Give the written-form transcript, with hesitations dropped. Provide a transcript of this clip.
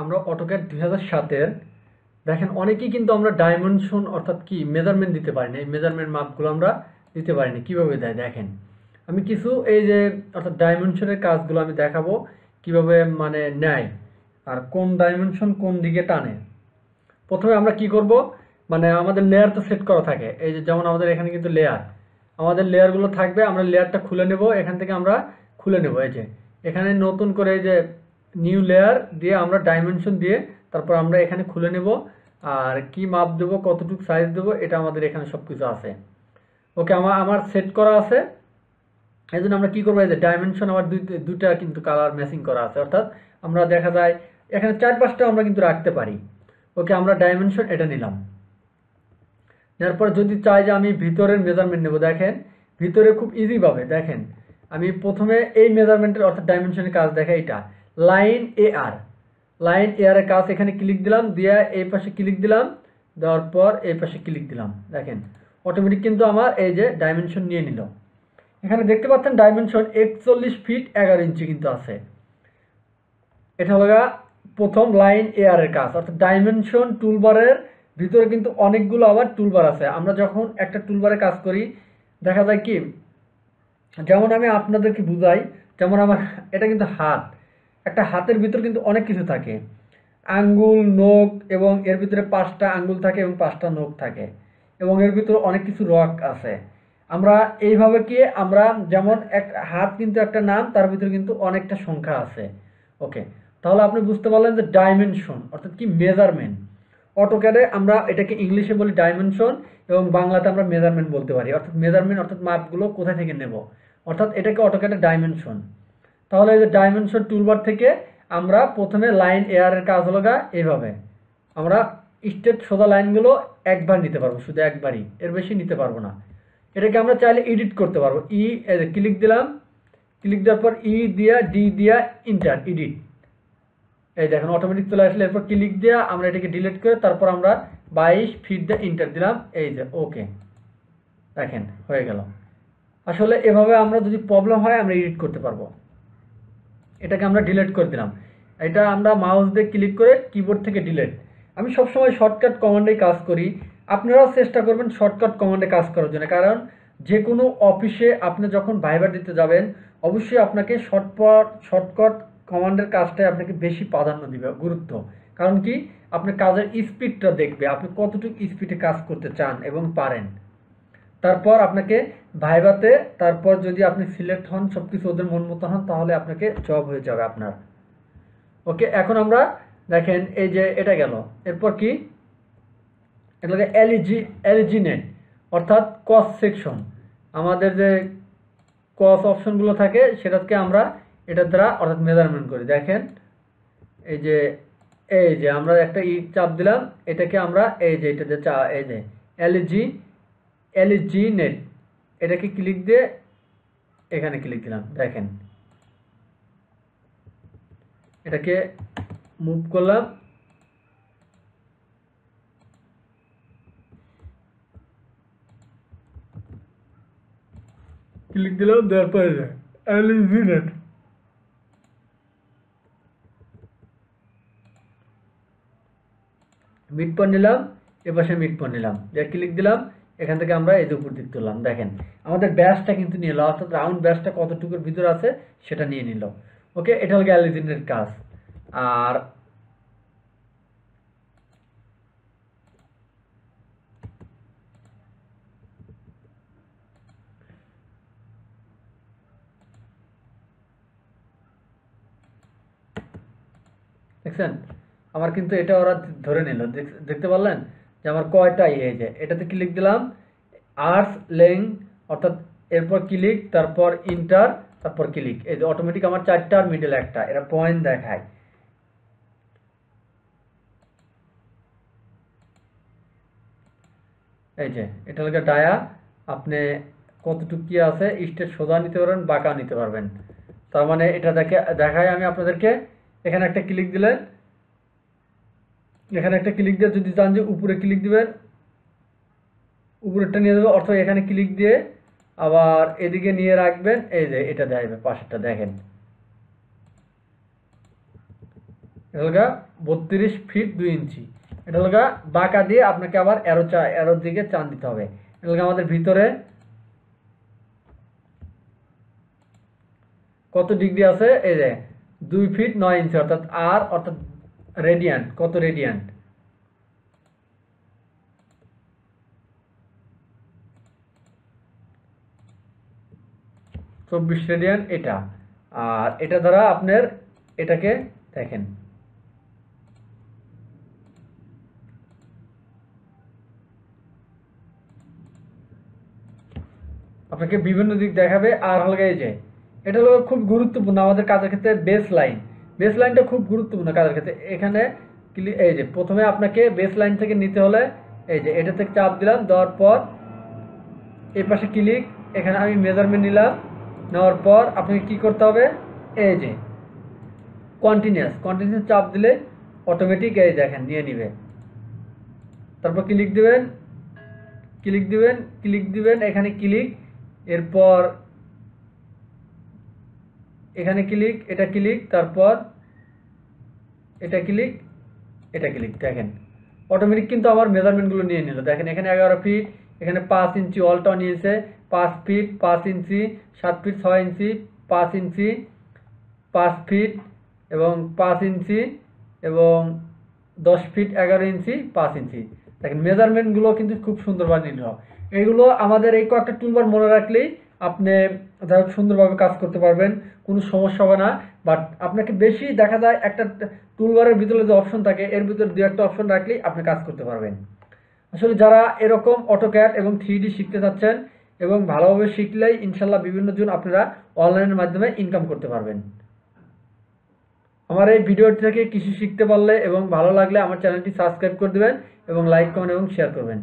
আমরা অটোক্যাড 2007-এর দেখেন অনেকেই কিন্তু আমরা ডাইমেনশন অর্থাৎ কি মেজারমেন্ট দিতে পারি না। এই মেজারমেন্ট মাপগুলো আমরা দিতে পারি না। কীভাবে দেয় দেখেন, আমি কিছু এই যে অর্থাৎ ডাইমেনশনের কাজগুলো আমি দেখাবো কিভাবে মানে নেয় আর কোন ডাইমেনশন কোন দিকে টানে। প্রথমে আমরা কি করব, মানে আমাদের লেয়ার তো সেট করা থাকে। এই যে যেমন আমাদের এখানে কিন্তু লেয়ার, আমাদের লেয়ারগুলো থাকবে। আমরা লেয়ারটা খুলে নেব, এখান থেকে আমরা খুলে নেব। এই যে এখানে নতুন করে এই যে নিউ লেয়ার দিয়ে আমরা ডাইমেনশন দিয়ে তারপর আমরা এখানে খুলে নেব। আর কি মাপ দেবো, কতটুকু সাইজ দেবো, এটা আমাদের এখানে সব কিছু আছে। ওকে, আমার সেট করা আছে। এই জন্য আমরা কি করবো, এই যে ডাইমেনশন আমার দুইটা কিন্তু কালার ম্যাচিং করা আছে, অর্থাৎ আমরা দেখা যায় এখানে 4-5টা আমরা কিন্তু রাখতে পারি। ওকে, আমরা ডাইমেনশন এটা নিলাম। এরপর যদি চাই যে আমি ভিতরের মেজারমেন্ট নেব, দেখেন ভিতরে খুব ইজিভাবে দেখেন আমি প্রথমে এই মেজারমেন্টের অর্থাৎ ডাইমেনশনের কাজ দেখা, এটা লাইন এর কাজ। এখানে ক্লিক দিলাম, দিয়ে এই পাশে ক্লিক দিলাম, দেওয়ার পর এই পাশে ক্লিক দিলাম। দেখেন অটোমেটিক কিন্তু আমার এই যে ডাইমেনশন নিয়ে নিল। এখানে দেখতে পাচ্ছেন ডাইমেনশন 41 ফিট 11 ইঞ্চি কিন্তু আছে। এটা হলো প্রথম লাইন এর কাজ। অর্থাৎ ডাইমেনশন টুলবারের ভিতরে কিন্তু অনেকগুলো আবার টুলবার আছে। আমরা যখন একটা টুলবারে কাজ করি দেখা যায় কি, যেমন আমি আপনাদেরকে বুঝাই, যেমন আমার এটা কিন্তু হাত, একটা হাতের ভিতর কিন্তু অনেক কিছু থাকে, আঙ্গুল, নখ, এবং এর ভিতরে 5টা আঙ্গুল থাকে এবং 5টা নখ থাকে, এবং এর ভিতরে অনেক কিছু রক আছে। আমরা এইভাবে কি আমরা যেমন এক হাত কিন্তু একটা নাম, তার ভিতরে কিন্তু অনেকটা সংখ্যা আছে। ওকে, তাহলে আপনি বুঝতে পারলেন যে ডাইমেনশন অর্থাৎ কি মেজারমেন্ট। অটোক্যাডে আমরা এটাকে ইংলিশে বলি ডাইমেনশন এবং বাংলাতে আমরা মেজারমেন্ট বলতে পারি। অর্থাৎ মেজারমেন্ট অর্থাৎ মাপগুলো কোথায় থেকে নেব, অর্থাৎ এটাকে অটোক্যাডে ডাইমেনশন। তাহলে এই যে ডাইমেনশন টুলবার থেকে আমরা প্রথমে লাইন এর কাজ হলো এইভাবে আমরা স্ট্রেট সোজা লাইনগুলো একবার নিতে পারবো, শুধু একবারই, এর বেশি নিতে পারবো না। এটাকে আমরা চাইলে এডিট করতে পারবো। ক্লিক দিলাম, ক্লিক দেওয়ার পর দিয়া ডি দিয়া ইন্টার এডিট, এই দেখেন অটোমেটিক চলে আসলে। এরপর ক্লিক দিয়ে আমরা এটাকে ডিলিট করে তারপর আমরা 22 ফিট দিয়ে ইন্টার দিলাম। এই যে ওকে, দেখেন হয়ে গেল। আসলে এভাবে আমরা যদি প্রবলেম হয় আমরা এডিট করতে পারবো। এটাকে আমরা ডিলিট করে দিলাম। এটা আমরা মাউস দিয়ে ক্লিক করে কিবোর্ড থেকে ডিলিট। আমি সবসময় শর্টকাট কমান্ডেই কাজ করি, আপনারাও চেষ্টা করবেন শর্টকাট কমান্ডে কাজ করার জন্য। কারণ যে কোনো অফিসে আপনি যখন ভাইবার দিতে যাবেন অবশ্যই আপনাকে শর্টকাট কমান্ডের কাজটাই আপনাকে বেশি প্রাধান্য দিবে, গুরুত্ব। কারণ কি, আপনি কাজের স্পিডটা দেখবে, আপনি কতটুকু স্পিডে কাজ করতে চান এবং পারেন। তারপর আপনাকে ভাইভাতে তারপর যদি আপনি সিলেক্ট হন, সব কিছু ওদের মন মতো হন, তাহলে আপনাকে জব হয়ে যাবে আপনার। ওকে, এখন আমরা দেখেন এই যে এটা গেল। এরপর কি, এটাকে এলিজিনেট অর্থাৎ কস সেকশন, আমাদের যে কস অপশনগুলো থাকে সেটাকে আমরা এটার দ্বারা অর্থাৎ মেজারমেন্ট করি। দেখেন এই যে আমরা একটা চাপ দিলাম, এটাকে আমরা এই যে এটা যে এই যে এলিজিনেট, এটাকে ক্লিক দিয়ে এখানে ক্লিক দিলাম। দেখেন এটাকে মুভ করলাম, ক্লিক দিলাম, দেওয়ার পরে এলিজিনেট, মিড পয়েন্ট নিলাম, এপাশে মিড পয়েন্ট নিলাম, ক্লিক দিলাম, এখান থেকে আমরা এই উপর দিক তুললাম। দেখেন আমাদের ব্যাসটা কিন্তু নিয়ে এলো, অর্থাৎ রাউন্ড ব্যাসটা কতটুকুর ভিতরে আছে সেটা নিয়ে নিল। ওকে, এটা হলো এলিজিনেটের কাজ। আর দেখছেন আমার কিন্তু এটা ওরা ধরে নিল, দেখতে পারলেন যে আমার কয়টা এই যে এটাতে ক্লিক দিলাম, আর্স লেং অর্থাৎ এরপর ক্লিক, তারপর ইন্টার, তারপর ক্লিক, এই যে অটোমেটিক আমার 4টা আর মিডল একটা, এরা পয়েন্ট দেখায়। এই যে এটা হলো ডায়া, আপনি কতটুকু কি আছে, স্টেট সোজা নিতে পারবেন, বাঁকা নিতে পারবেন। তার মানে এটা দেখায় আমি আপনাদেরকে। এখানে একটা ক্লিক দিলেন, এখানে একটা ক্লিক দিয়ে যদি চান যে উপরে ক্লিক দিবেন, উপরেরটা নিয়ে যাবে, অর্থাৎ এখানে ক্লিক দিয়ে আবার এদিকে নিয়ে রাখবেন। এই যে এটা দেখাবে পাশেরটা, দেখেন এটা হলো 32 ফিট 2 ইঞ্চি। এটা হলো বাঁকা দিয়ে আপনাকে আবার অ্যারোর দিকে টান দিতে হবে। এটা হলো আমাদের ভিতরে কত ডিগ্রি আছে, এই যে 2 ফিট 9 ইঞ্চি, অর্থাৎ আর অর্থাৎ রেডিয়ান্ট, কত রেডিয়ান্ট, চব্বিশ রেডিয়ান এটা। আর এটা দ্বারা আপনার এটাকে দেখেন, আপনাকে বিভিন্ন দিক দেখাবে। আর হলো এই যে এটা হলো খুব গুরুত্বপূর্ণ আমাদের কাজের ক্ষেত্রে, বেস লাইনটা খুব গুরুত্বপূর্ণ কাজের ক্ষেত্রে। এখানে এই যে প্রথমে আপনাকে বেস লাইন থেকে নিতে হলে এই যে এটা থেকে চাপ দিলাম, দেওয়ার পর এই পাশে ক্লিক, এখানে আমি মেজারমেন্ট নিলাম, নেওয়ার পর আপনাকে কি করতে হবে, এই যে কন্টিনিউয়াস চাপ দিলে অটোমেটিক এই দেখেন নিয়ে নিবে। তারপর ক্লিক দিবেন, এখানে ক্লিক, এরপর এখানে ক্লিক, এটা ক্লিক, তারপর এটা ক্লিক, দেখেন অটোমেটিক কিন্তু আমার মেজারমেন্টগুলো নিয়ে নিল। দেখেন এখানে 11 ফিট, এখানে 5 ইঞ্চি অলটাও নিয়েছে, 5 ফিট 5 ইঞ্চি, 7 ফিট 6 ইঞ্চি, 5 ইঞ্চি, 5 ফিট এবং 5 ইঞ্চি এবং 10 ফিট 11 ইঞ্চি 5 ইঞ্চি। দেখেন মেজারমেন্টগুলো কিন্তু খুব সুন্দরভাবে নিল। এইগুলো আমাদের এই কয়েকটা টুলবার মনে রাখলেই আপনি যাই হোক সুন্দরভাবে কাজ করতে পারবেন, কোনো সমস্যা হবে না। বাট আপনাকে বেশি দেখা যায় একটা টুলবারের ভিতরে যে অপশন থাকে এর ভিতরে দু একটা অপশন রাখলেই আপনি কাজ করতে পারবেন। আসলে যারা এরকম অটোক্যাড এবং 3D শিখতে চাচ্ছেন এবং ভালোভাবে শিখলেই ইনশাল্লাহ বিভিন্ন জন আপনারা অনলাইনের মাধ্যমে ইনকাম করতে পারবেন। আমার এই ভিডিওটি থেকে কিছু শিখতে পারলে এবং ভালো লাগলে আমার চ্যানেলটি সাবস্ক্রাইব করে দেবেন এবং লাইক কমেন্ট এবং শেয়ার করবেন।